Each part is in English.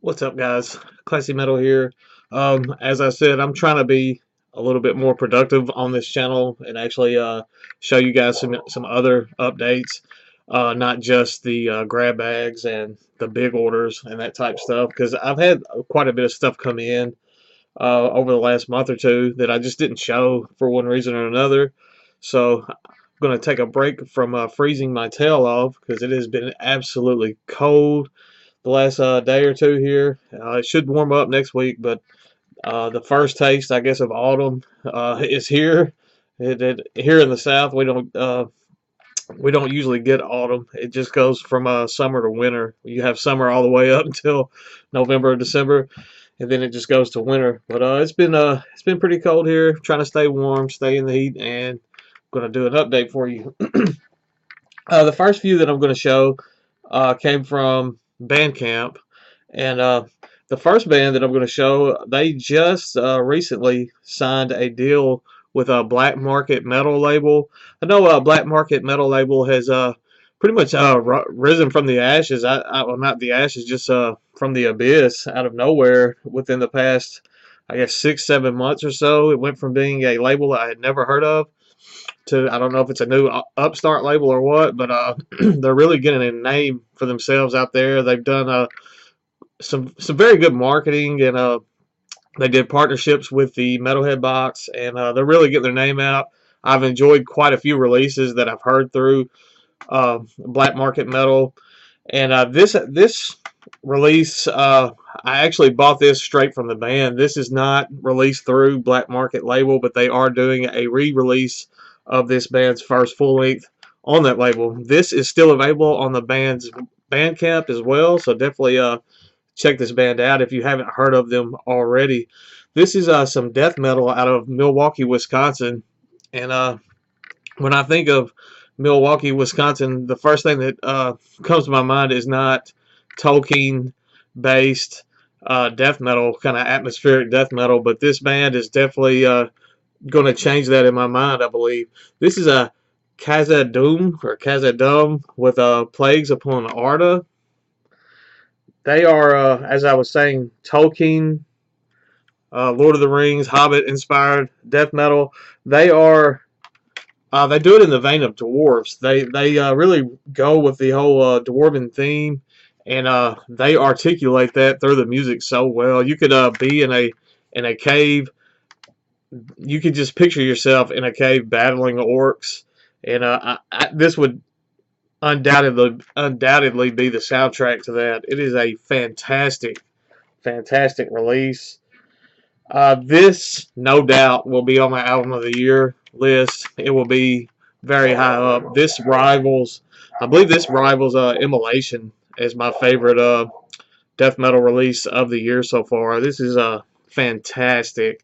What's up, guys? Classy Metal here. As I said, I'm trying to be a little bit more productive on this channel and actually show you guys some other updates, not just the grab bags and the big orders and that type stuff. Because I've had quite a bit of stuff come in over the last month or two that I just didn't show for one reason or another. So I'm going to take a break from freezing my tail off because it has been absolutely cold the last day or two here. It should warm up next week, but the first taste, I guess, of autumn is here. Here in the South, we don't usually get autumn. It just goes from summer to winter. You have summer all the way up until November or December, and then it just goes to winter. But it's been pretty cold here. Trying to stay warm, stay in the heat, and I'm going to do an update for you. The first few that I'm going to show came from Bandcamp, and the first band that I'm going to show, they just recently signed a deal with a black market metal label. I know a black market metal label has pretty much risen from the ashes. Well, not the ashes, just from the abyss out of nowhere within the past, I guess, 6, 7 months or so. It went from being a label I had never heard of to, I don't know if it's a new upstart label or what, but they're really getting a name for themselves out there. They've done some very good marketing, and they did partnerships with the Metalhead Box, and they're really getting their name out. I've enjoyed quite a few releases that I've heard through Black Market Metal, and this release, I actually bought this straight from the band. This is not released through Black Market label, but they are doing a re-release of this band's first full length on that label. This is still available on the band's Bandcamp as well, so definitely check this band out if you haven't heard of them already. This is some death metal out of Milwaukee, Wisconsin, and when I think of Milwaukee, Wisconsin, the first thing that comes to my mind is not Tolkien-based death metal, kind of atmospheric death metal, but this band is definitely going to change that in my mind, I believe. This is a Khazad-dûm or Khazad-dûm with Plagues Upon Arda. They are, as I was saying, Tolkien, Lord of the Rings, Hobbit-inspired death metal. They are, they do it in the vein of dwarves. They really go with the whole dwarven theme, and they articulate that through the music so well. You could be in a cave. You could just picture yourself in a cave battling orcs, and this would undoubtedly be the soundtrack to that. It is a fantastic release. This, no doubt, will be on my album of the year list. It will be very high up. I believe this rivals Immolation as my favorite death metal release of the year so far. This is fantastic.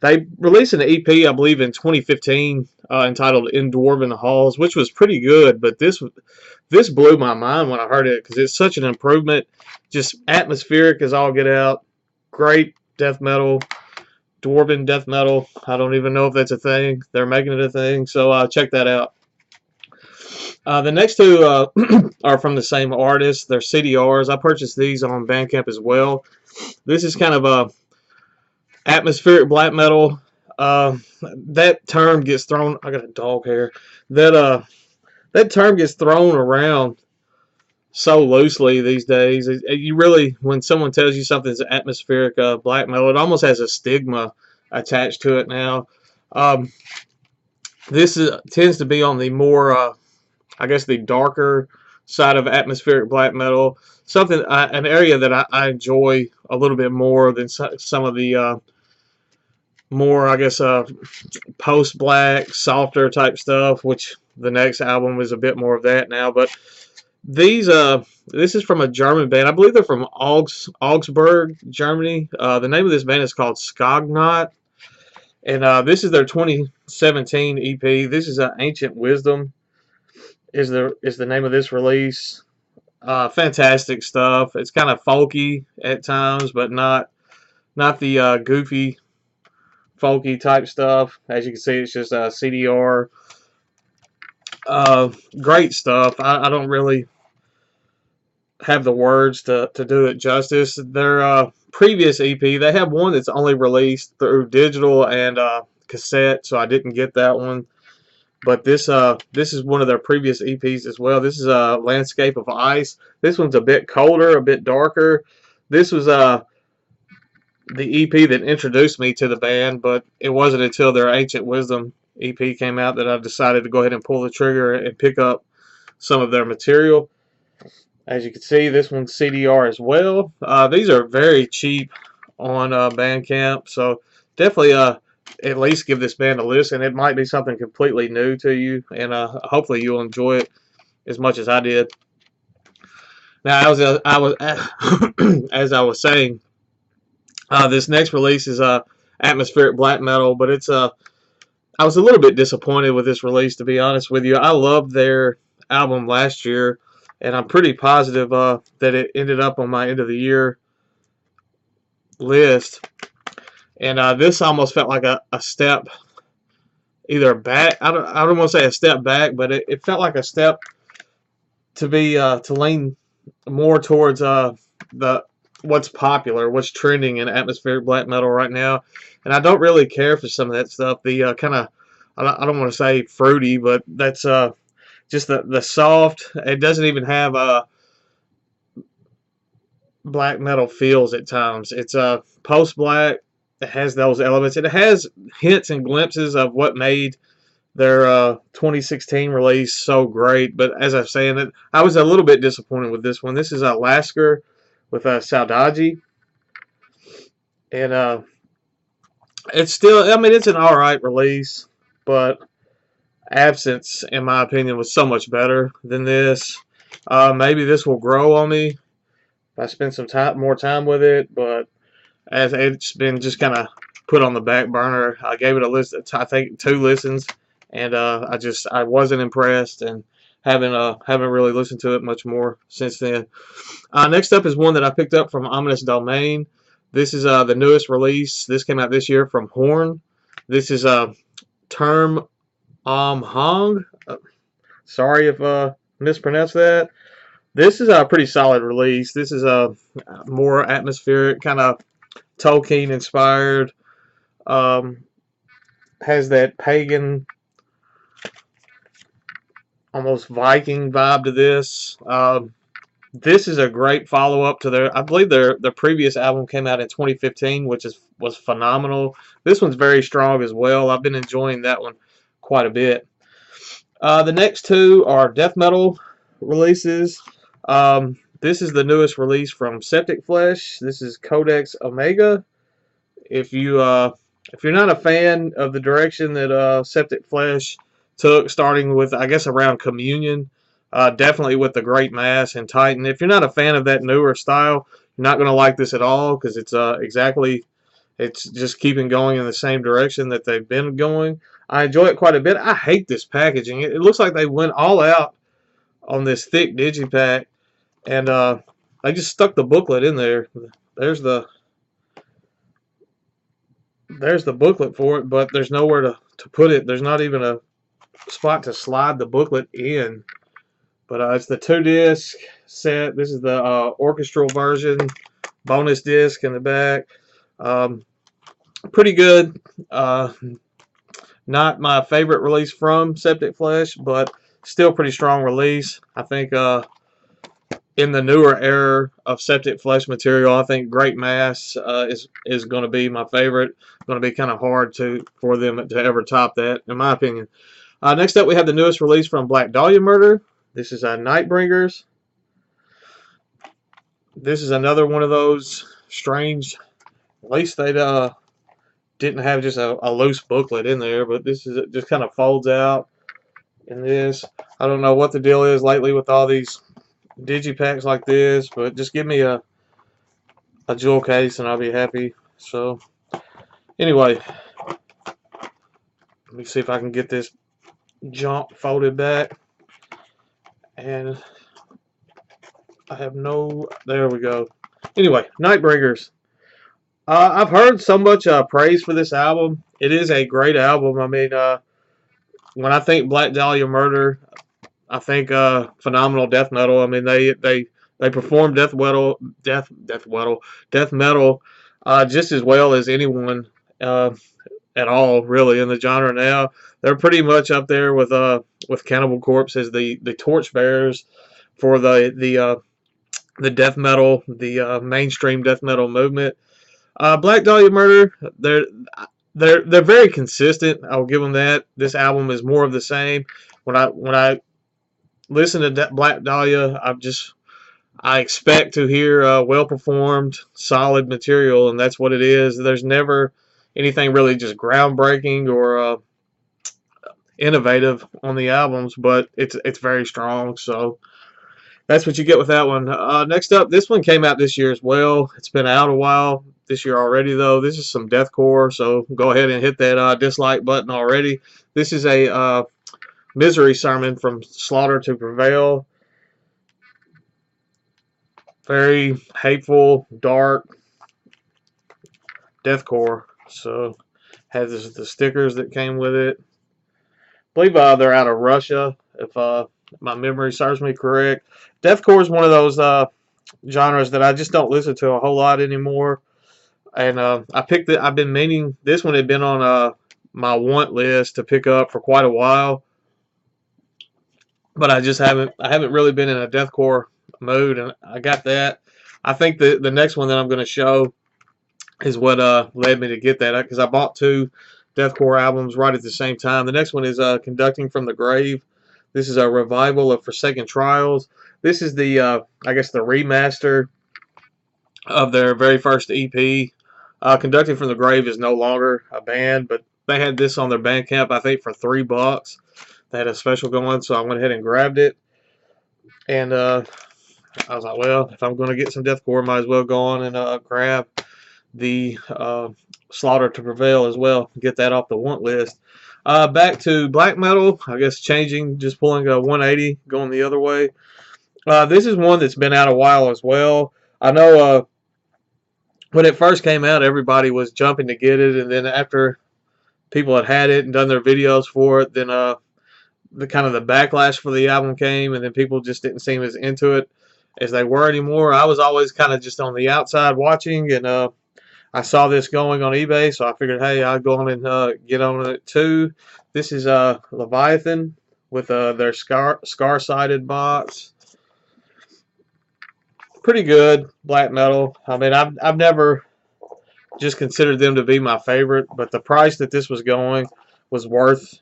They released an EP, I believe, in 2015 entitled In Dwarven Halls, which was pretty good, but this blew my mind when I heard it because it's such an improvement. Just atmospheric as all get out. Great death metal, dwarven death metal. I don't even know if that's a thing. They're making it a thing, so check that out. The next two are from the same artist. They're CDRs. I purchased these on Bandcamp as well. This is kind of a atmospheric black metal. That term gets thrown. I got a dog hair. That term gets thrown around so loosely these days. You really, when someone tells you something's atmospheric black metal, it almost has a stigma attached to it now. Tends to be on the more, I guess, the darker side of atmospheric black metal. Something, an area that I enjoy a little bit more than some of the more, I guess, post-black, softer type stuff, which the next album is a bit more of that now. But this is from a German band. I believe they're from Augsburg, Germany. The name of this band is called Skognot, and this is their 2017 EP. This is Ancient Wisdom is the name of this release. Fantastic stuff. It's kind of folky at times, but not the goofy folky type stuff. As you can see, it's just CDR. Great stuff. I don't really have the words to do it justice. Their previous EP, they have one that's only released through digital and cassette, so I didn't get that one. But this is one of their previous EPs as well. This is a Landscape of Ice. This one's a bit colder, a bit darker. This was the EP that introduced me to the band, but it wasn't until their Ancient Wisdom EP came out that I decided to go ahead and pull the trigger and pick up some of their material. As you can see, this one's CDR as well. These are very cheap on Bandcamp, so definitely at least give this band a listen. It might be something completely new to you, and hopefully you'll enjoy it as much as I did. Now, as I was saying, this next release is atmospheric black metal, but it's I was a little bit disappointed with this release, to be honest with you. I loved their album last year, and I'm pretty positive that it ended up on my end of the year list. And this almost felt like a step either back. I don't want to say a step back, but it felt like a step to be to lean more towards what's popular, what's trending in atmospheric black metal right now. And I don't really care for some of that stuff. The kind of, I don't want to say fruity, but that's just the soft. It doesn't even have black metal feels at times. It's post black. It has those elements. It has hints and glimpses of what made their 2016 release so great. But as I'm saying, I was a little bit disappointed with this one. This is Lasker with Saudade. And it's still, I mean, it's an alright release, but Absence, in my opinion, was so much better than this. Maybe this will grow on me if I spend some more time with it, but as it's been just kind of put on the back burner. I gave it a list, I think 2 listens, and I wasn't impressed, and haven't really listened to it much more since then. Next up is one that I picked up from Ominous Domain. This is the newest release. This came out this year from Horn. This is Term Hong. Sorry if mispronounced that. This is a pretty solid release. This is a more atmospheric, kind of Tolkien inspired. Has that pagan, almost Viking vibe to this. This is a great follow up to their, I believe their previous album came out in 2015, which was phenomenal. This one's very strong as well. I've been enjoying that one quite a bit. The next 2 are death metal releases. This is the newest release from Septic Flesh. This is Codex Omega. If you're not a fan of the direction that Septic Flesh took, starting with, I guess, around Communion, definitely with the Great Mass and Titan. If you're not a fan of that newer style, you're not going to like this at all, because it's it's just keeping going in the same direction that they've been going. I enjoy it quite a bit. I hate this packaging. It looks like they went all out on this thick digipack, and they just stuck the booklet in there. There's the booklet for it, but there's nowhere to put it. There's not even a spot to slide the booklet in. But it's the 2-disc set. This is the orchestral version, bonus disc in the back. Pretty good. Not my favorite release from Septic Flesh, but still pretty strong release. I think in the newer era of Septic Flesh material, I think Great Mass is going to be my favorite. Going to be kind of hard for them to ever top that, in my opinion. Next up, we have the newest release from Black Dahlia Murder. This is Nightbringers. This is another one of those strange, at least they didn't have just a loose booklet in there, but this is, it just kind of folds out in this. I don't know what the deal is lately with all these digipacks like this, but just give me a jewel case and I'll be happy. So anyway, let me see if I can get this junk folded back. And I have no, there we go. Anyway, Nightbringers. I've heard so much praise for this album. It is a great album. I mean, when I think Black Dahlia Murder, I think phenomenal death metal. I mean, they They perform death metal just as well as anyone uh, at all, really, in the genre now. They're pretty much up there with Cannibal Corpse as the torchbearers for the death metal, the mainstream death metal movement. Black Dahlia Murder, they're very consistent. I'll give them that. This album is more of the same. When I listen to Black Dahlia, I expect to hear well performed, solid material, and that's what it is. There's never anything really just groundbreaking or innovative on the albums, but it's very strong. So that's what you get with that one. Next up, this one came out this year as well. It's been out a while this year already, though. This is some deathcore, so go ahead and hit that dislike button already. This is a misery sermon from Slaughter to Prevail. Very hateful, dark deathcore. So has the stickers that came with it. I believe they're out of Russia, if my memory serves me correct. Deathcore is one of those genres that I just don't listen to a whole lot anymore. And I picked it. I've been meaning, this one had been on my want list to pick up for quite a while, but I haven't really been in a deathcore mood, and I got that. I think the next one that I'm going to show is what led me to get that, because I bought two deathcore albums right at the same time. The next one is Conducting from the Grave. This is a revival of Forsaken Trials. This is the I guess the remaster of their very first EP. Conducting from the Grave is no longer a band, but they had this on their Bandcamp, I think, for $3. They had a special going, so I went ahead and grabbed it. And I was like, well, if I'm going to get some deathcore, I might as well go on and grab the Slaughter to Prevail as well. Get that off the want list. Back to black metal, I guess changing, just pulling a 180, going the other way. This is one that's been out a while as well. I know when it first came out, everybody was jumping to get it, and then after people had it and done their videos for it, then the kind of the backlash for the album came, and then people just didn't seem as into it as they were anymore. I was always kind of just on the outside watching, and I saw this going on eBay, so I figured, hey, I'll go on and get on it too. This is Leviathan with their scar-sided box. Pretty good black metal. I mean, I've never just considered them to be my favorite, but the price that this was going was worth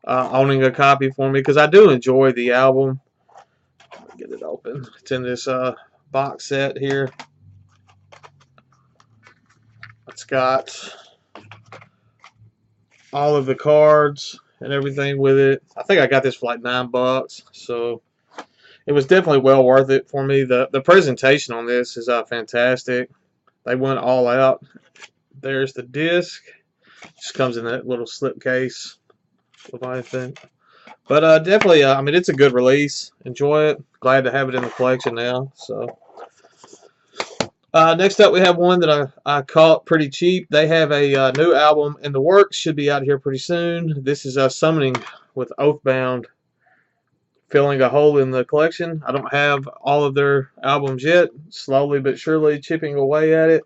owning a copy for me, because I do enjoy the album. Get it open. It's in this box set here. It's got all of the cards and everything with it. I think I got this for like $9, so it was definitely well worth it for me. The presentation on this is fantastic. They went all out. There's the disc. Just comes in that little slipcase, Leviathan. But definitely, I mean, it's a good release. Enjoy it. Glad to have it in the collection now. So next up, we have one that I caught pretty cheap. They have a new album in the works. Should be out here pretty soon. This is Summoning with Oathbound, filling a hole in the collection. I don't have all of their albums yet. Slowly but surely chipping away at it.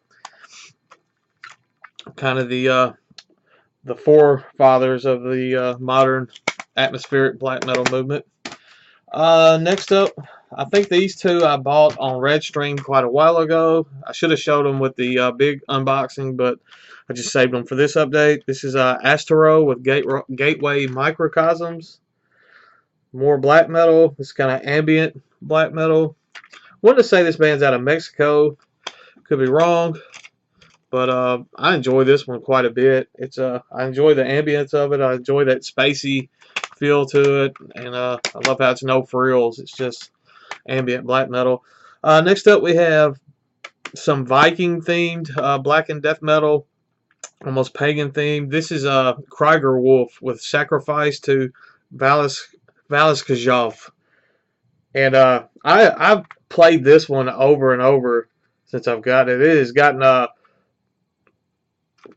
Kind of the forefathers of the modern atmospheric black metal movement. Next up, I think these two I bought on Redstream quite a while ago. I should have showed them with the big unboxing, but I just saved them for this update. This is Astero with Gateway Microcosms. More black metal. This kind of ambient black metal. Wanted to say this band's out of Mexico. Could be wrong, but I enjoy this one quite a bit. It's I enjoy the ambience of it. I enjoy that spacey feel to it, and I love how it's no frills. It's just ambient black metal. Next up, we have some Viking themed black and death metal, almost pagan themed. This is Krieger Wolf with Sacrifice to Valiskajov, and I've played this one over and over since I've got it. It has gotten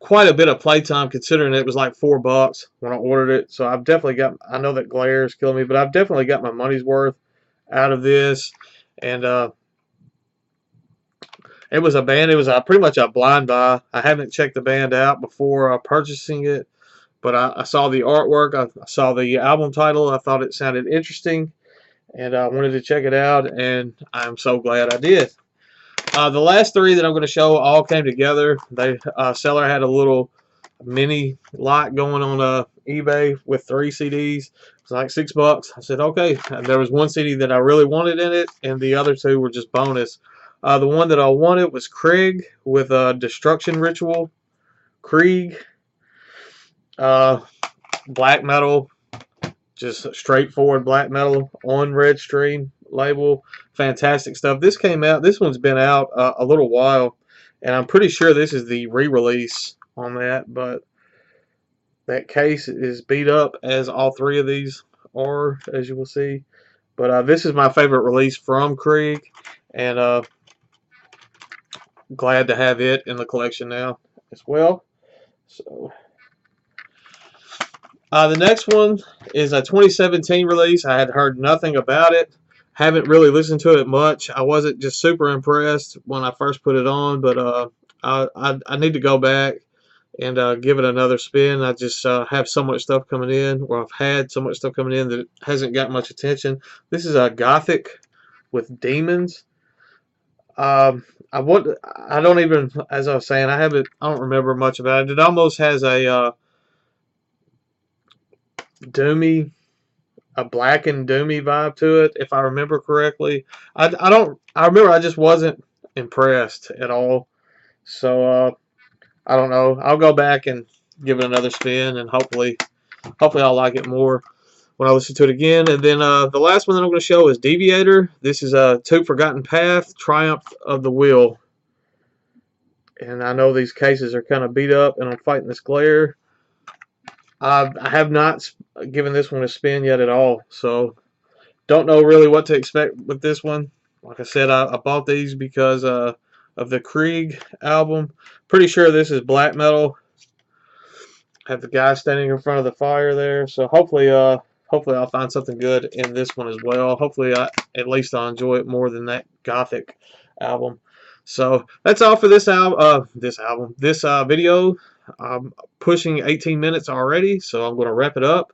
quite a bit of playtime, considering it was like $4 when I ordered it. So I've definitely got, I know that glare is killing me, but I've definitely got my money's worth out of this. And It was a band. It was pretty much a blind buy. I haven't checked the band out before purchasing it, but I saw the artwork. I saw the album title. I thought it sounded interesting, and I wanted to check it out, and I'm so glad I did. The last three that I'm going to show all came together. They seller had a little mini lot going on eBay with 3 CDs. It was like $6. I said, okay. And there was one CD that I really wanted in it, and the other two were just bonus. The one that I wanted was Krieg with Destruction Ritual. Krieg, black metal, just straightforward black metal on Red Stream label. Fantastic stuff. This came out. This one's been out a little while, and I'm pretty sure this is the re-release on that. But that case is beat up, as all 3 of these are, as you will see. But this is my favorite release from Krieg, and glad to have it in the collection now as well. So the next one is a 2017 release. I had heard nothing about it. Haven't really listened to it much. I wasn't just super impressed when I first put it on, but I need to go back and give it another spin. I just have so much stuff coming in, or I've had so much stuff coming in that hasn't got much attention. This is a Gothic with Demons. I don't even, as I was saying, I don't remember much about it. It almost has a doomy, a black and doomy vibe to it, if I remember correctly. I remember I just wasn't impressed at all. So I don't know. I'll go back and give it another spin, and hopefully I'll like it more when I listen to it again. And then the last one that I'm going to show is Deviator. This is a To Forgotten Path, Triumph of the Will. And I know these cases are kind of beat up, and I'm fighting this glare. I have not given this one a spin yet at all, so don't know really what to expect with this one. Like I said, I bought these because of the Krieg album. Pretty sure this is black metal. Have the guy standing in front of the fire there, so hopefully I'll find something good in this one as well. Hopefully at least I'll enjoy it more than that Gothic album. So that's all for this video. I'm pushing 18 minutes already, so I'm going to wrap it up.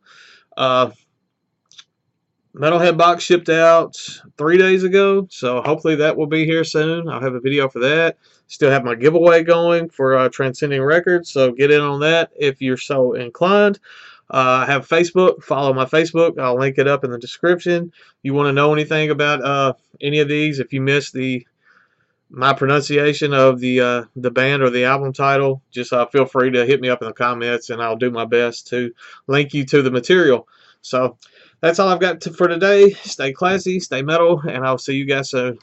Metalhead box shipped out 3 days ago, so hopefully that will be here soon. I'll have a video for that. Still have my giveaway going for Transcending Records, so get in on that if you're so inclined. I have Facebook. Follow my Facebook. I'll link it up in the description. You want to know anything about any of these? If you missed my pronunciation of the band or the album title, just feel free to hit me up in the comments, and I'll do my best to link you to the material. So that's all I've got for today. Stay classy, stay metal, and I'll see you guys soon.